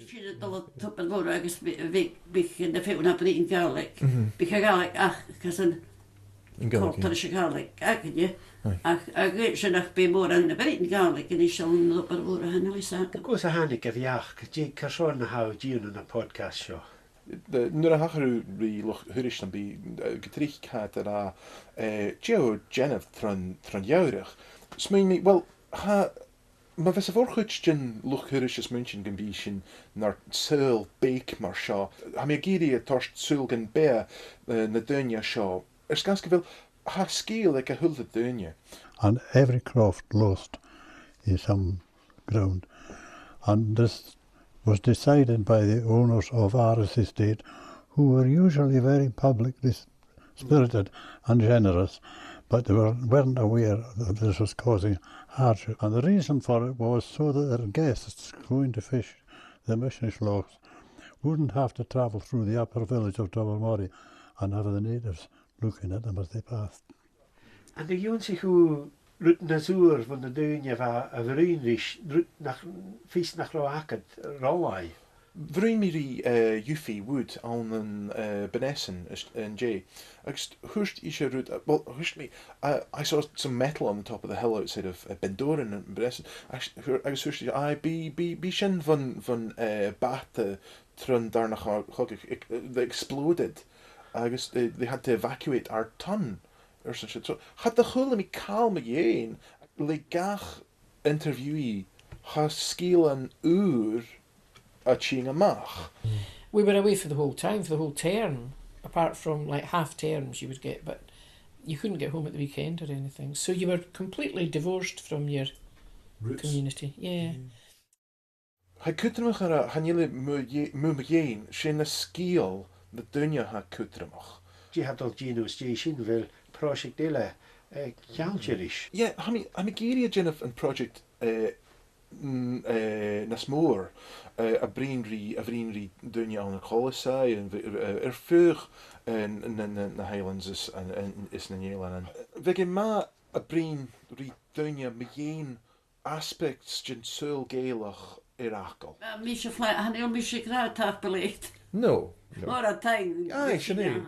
She's a lot top and more, I guess, big in the film up in Gaelic. Big Gaelic, because in Gaelic, Gaelic, I can you. I get you enough be more in the Britain Gaelic, and he shall not be more Hanley sack. Of course, a handy of Yach, Jake Carson, how June on a podcast show. The Nuraharu re loch hurish dan be getrich kat a Geo Jenef tron Jaurich. Smein me well ha ma ves vorchutjen loch hurisches München gembischen nar Seul Bake mar Shaw. Ha me giri torst Sulgen Bear na Dunya Shaw. Ganske veel ha skill like a hulde Dunya. And every croft lost is some ground. And this was decided by the owners of Aris Estate, who were usually very publicly spirited and generous, but they weren't aware that this was causing hardship. And the reason for it was so that their guests going to fish the mission lochs wouldn't have to travel through the upper village of Tobermory and have the natives looking at them as they passed. And the jongen who Rut Nazur van de Dunya va a Vereenrich, Rut nach Fies nach Roaket, Rawai. Vrymiri Yuffie Wood on an Benessen and J. Hurst isha root well hurst me I saw some metal on the top of the hill outside of Bendoren and Benessen. I was hurst I be shin van Bate Trun Darnach they exploded. I guess they had to evacuate our ton. Or some shit. So had the whole of me calm again, like gach interviewee has skill an uur a ching a mach. We were away for the whole time, for the whole term, apart from like half terms you would get, but you couldn't get home at the weekend or anything. So you were completely divorced from your roots. Community. Yeah. I couldn't hanjele mumjeen, shin a skill the dunya ha kutramach. Je had al Gino Station wel project dele Kjalcherish. Yeah, I'm a geria Jennifer and project Nasmoor a brinri dunya on a colosai and fur in the Highlands and is na Nederland. Vege ma a brin ri dunya mejeen aspects gen Seul Gaelic Irakel. Misha fly, han heel misha graag beleefd. No. Or a time. Aye, Sinead.